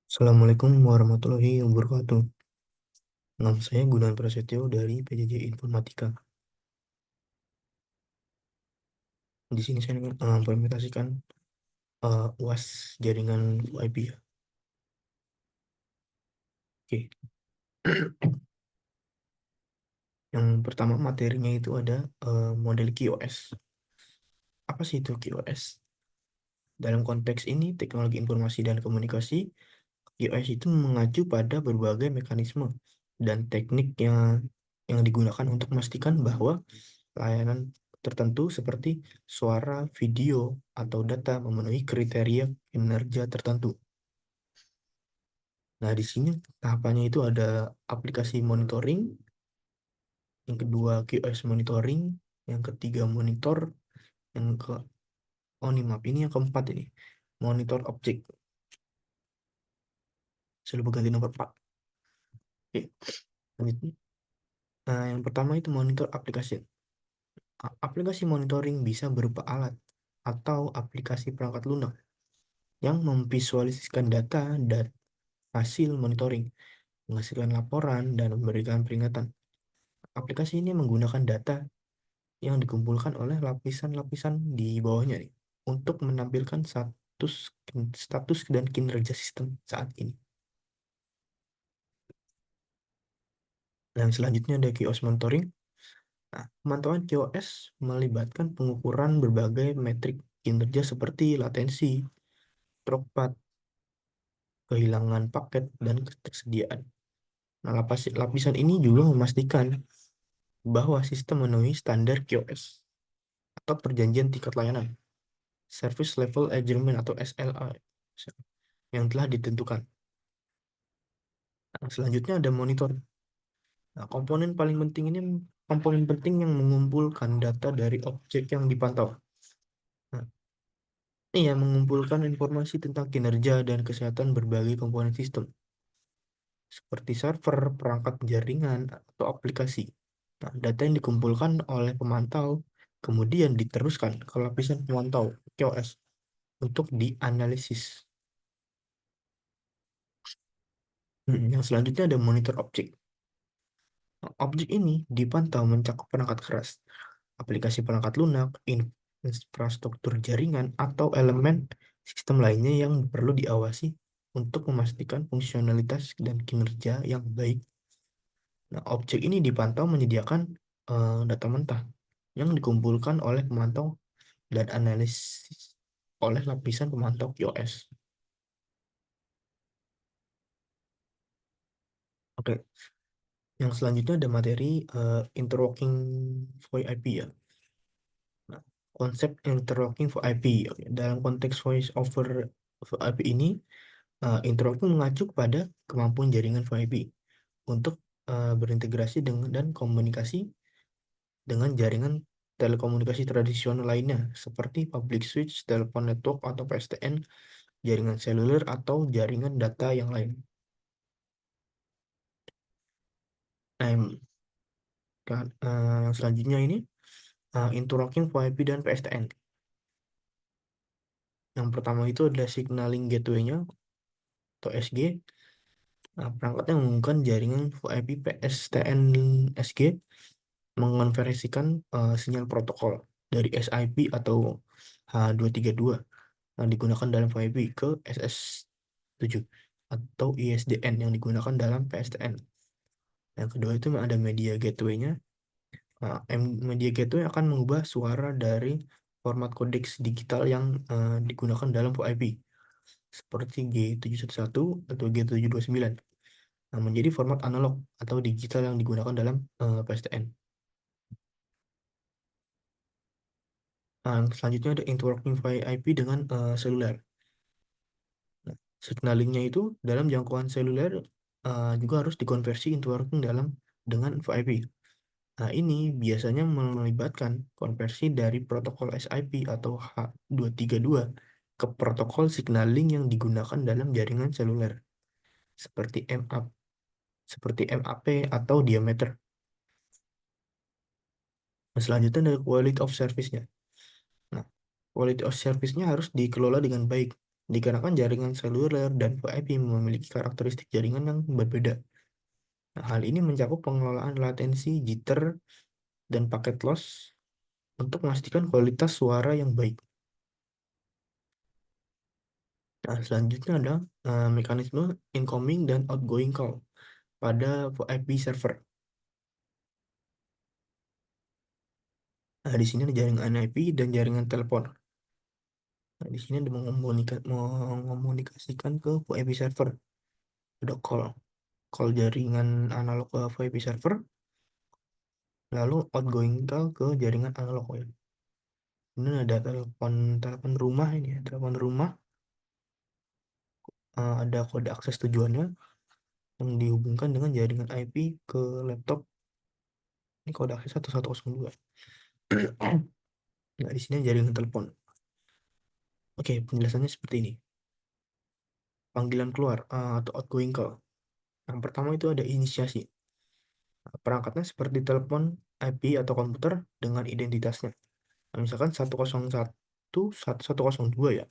Assalamualaikum warahmatullahi wabarakatuh. Nama saya Gunawan Prasetyo dari PJJ Informatika. Di sini saya ingin mengimplementasikan UAS jaringan VIP ya. Oke. Yang pertama materinya itu ada model QoS. Apa sih itu QoS? Dalam konteks ini, teknologi informasi dan komunikasi, QoS itu mengacu pada berbagai mekanisme dan teknik yang digunakan untuk memastikan bahwa layanan tertentu seperti suara, video, atau data memenuhi kriteria kinerja tertentu. Nah, di sini tahapannya itu ada aplikasi monitoring, yang kedua QoS monitoring, yang ketiga monitor, yang ke oh ini maaf, ini yang keempat ini monitor objek. Saya lupa ganti nomor 4. Oke, lanjutnya. Nah, yang pertama itu monitor aplikasi. Aplikasi monitoring bisa berupa alat atau aplikasi perangkat lunak yang memvisualisasikan data dan hasil monitoring, menghasilkan laporan, dan memberikan peringatan. Aplikasi ini menggunakan data yang dikumpulkan oleh lapisan-lapisan di bawahnya nih, untuk menampilkan status dan kinerja sistem saat ini. Dan selanjutnya ada QoS monitoring. Nah, pemantauan QoS melibatkan pengukuran berbagai metrik kinerja seperti latensi, dropback, kehilangan paket, dan ketersediaan. Nah, lapisan ini juga memastikan bahwa sistem memenuhi standar QoS atau perjanjian tingkat layanan, Service Level Agreement atau SLA, yang telah ditentukan. Nah, selanjutnya ada monitor. Nah, komponen penting yang mengumpulkan data dari objek yang dipantau. Nah, ini mengumpulkan informasi tentang kinerja dan kesehatan berbagai komponen sistem, seperti server, perangkat jaringan, atau aplikasi. Nah, data yang dikumpulkan oleh pemantau kemudian diteruskan ke lapisan pemantau QoS untuk dianalisis. Yang selanjutnya ada monitor objek. Nah, objek ini dipantau mencakup perangkat keras, aplikasi perangkat lunak, infrastruktur jaringan, atau elemen sistem lainnya yang perlu diawasi untuk memastikan fungsionalitas dan kinerja yang baik. Nah, objek ini dipantau menyediakan data mentah yang dikumpulkan oleh pemantau dan analisis oleh lapisan pemantau QoS. Oke, yang selanjutnya ada materi interlocking VoIP IP ya. Nah, konsep interlocking VoIP. Oke, dalam konteks voice over VoIP ini, interlocking mengacu pada kemampuan jaringan VoIP untuk berintegrasi dengan dan komunikasi dengan jaringan telekomunikasi tradisional lainnya seperti public switch, telepon network atau PSTN, jaringan seluler atau jaringan data yang lain. Nah, selanjutnya ini interlocking VoIP dan PSTN. Yang pertama itu adalah signaling gateway-nya atau SG. Nah, perangkatnya menggunakan jaringan VoIP PSTN SG mengonversikan sinyal protokol dari SIP atau H232 yang digunakan dalam VoIP ke SS7 atau ISDN yang digunakan dalam PSTN. Yang kedua itu ada media gateway-nya. Nah, media gateway akan mengubah suara dari format kodeks digital yang digunakan dalam VoIP seperti G711 atau G729. Nah, menjadi format analog atau digital yang digunakan dalam PSTN. Nah, selanjutnya ada interlocking VoIP dengan seluler. Nah, signalingnya itu dalam jangkauan seluler juga harus dikonversi interlocking dengan VoIP. Nah, ini biasanya melibatkan konversi dari protokol SIP atau H232 ke protokol signaling yang digunakan dalam jaringan seluler seperti MAP atau diameter. Nah, selanjutnya ada quality of service-nya. Nah, quality of service-nya harus dikelola dengan baik. Dikarenakan jaringan seluler dan VoIP memiliki karakteristik jaringan yang berbeda. Nah, hal ini mencakup pengelolaan latensi, jitter, dan paket loss untuk memastikan kualitas suara yang baik. Nah, selanjutnya ada mekanisme incoming dan outgoing call pada VoIP server. Nah, di sini ada jaringan IP dan jaringan telepon. Nah, di sini ada mengomunikasikan ke VoIP server. Ada call jaringan analog ke VoIP server, lalu outgoing call ke jaringan analog ya. Ini ada telepon telepon rumah ini ya. Telepon rumah ada kode akses tujuannya yang dihubungkan dengan jaringan IP ke laptop. Ini kode akses 1102. Nah, di sini jaringan telepon. Oke, penjelasannya seperti ini. Panggilan keluar atau outgoing call. Yang pertama itu ada inisiasi. Perangkatnya seperti telepon IP atau komputer dengan identitasnya. Nah, misalkan 101.1.102 ya.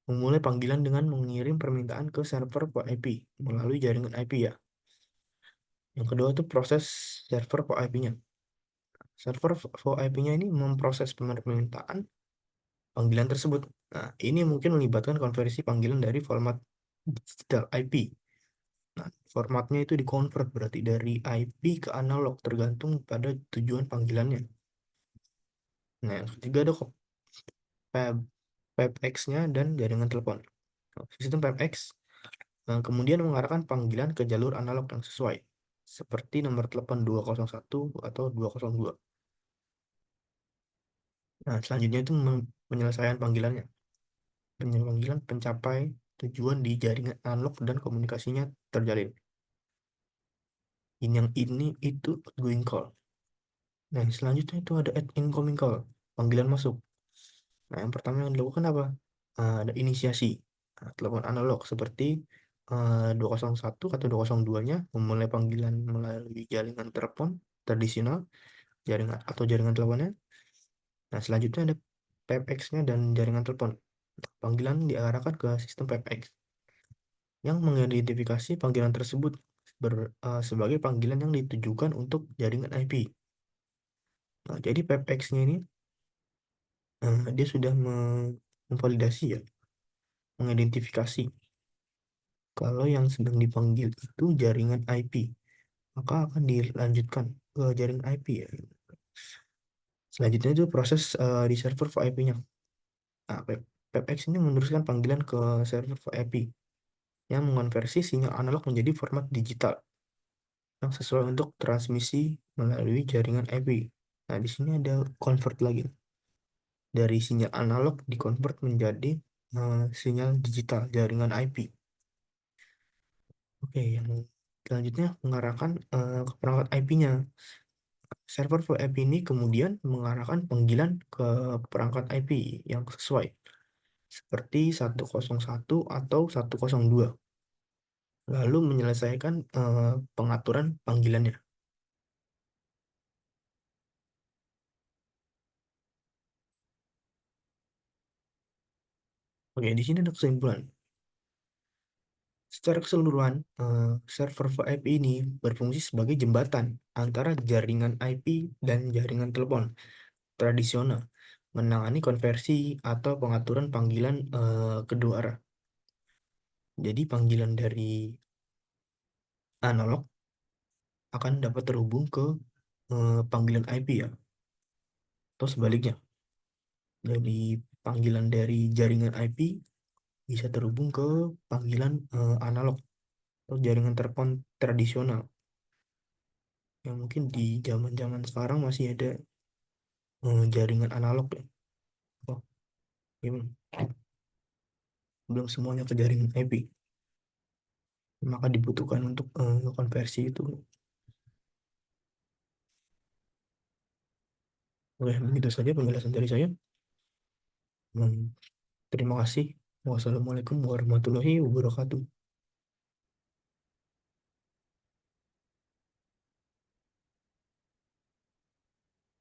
Memulai panggilan dengan mengirim permintaan ke server IP melalui jaringan IP ya. Yang kedua itu proses server IP-nya. Server IP-nya ini memproses permintaan panggilan tersebut. Nah, ini mungkin melibatkan konversi panggilan dari format digital IP. Nah, formatnya itu dikonvert berarti dari IP ke analog tergantung pada tujuan panggilannya. Nah, yang ketiga ada PABX-nya dan jaringan telepon. Sistem PABX kemudian mengarahkan panggilan ke jalur analog yang sesuai, seperti nomor telepon 201 atau 202. Nah, selanjutnya itu penyelesaian panggilannya. Panggilan pencapai tujuan di jaringan analog dan komunikasinya terjalin. Yang ini itu outgoing call. Nah, selanjutnya itu ada incoming call, panggilan masuk. Nah, yang pertama yang dilakukan apa? Ada inisiasi. Nah, telepon analog seperti 201 atau 202-nya memulai panggilan melalui jaringan telepon tradisional, jaringan atau jaringan teleponnya. Nah, selanjutnya ada PABX-nya dan jaringan telepon. Panggilan diarahkan ke sistem PABX yang mengidentifikasi panggilan tersebut sebagai panggilan yang ditujukan untuk jaringan IP. Nah, jadi PABX-nya ini dia sudah memvalidasi ya, mengidentifikasi kalau yang sedang dipanggil itu jaringan IP, maka akan dilanjutkan ke jaringan IP ya. Selanjutnya itu proses di server VIP-nya. Nah, PABX ini meneruskan panggilan ke server VIP yang mengonversi sinyal analog menjadi format digital yang sesuai untuk transmisi melalui jaringan IP. Nah, di sini ada convert lagi. Dari sinyal analog dikonvert menjadi sinyal digital jaringan IP. Oke, yang selanjutnya mengarahkan ke perangkat IP-nya. Server VIP ini kemudian mengarahkan panggilan ke perangkat IP yang sesuai, seperti 101 atau 102, lalu menyelesaikan pengaturan panggilannya. Oke, di sini ada kesimpulan. Secara keseluruhan, server VIP ini berfungsi sebagai jembatan antara jaringan IP dan jaringan telepon tradisional, menangani konversi atau pengaturan panggilan kedua arah. Jadi panggilan dari analog akan dapat terhubung ke panggilan IP ya, atau sebaliknya. Jadi panggilan dari jaringan IP bisa terhubung ke panggilan analog atau jaringan telepon tradisional yang mungkin di zaman-zaman sekarang masih ada jaringan analog ya. Oh, belum, belum semuanya ke jaringan IP. Maka dibutuhkan untuk konversi itu. Oke, begitu saja penjelasan dari saya. Hmm, terima kasih. Wassalamualaikum warahmatullahi wabarakatuh.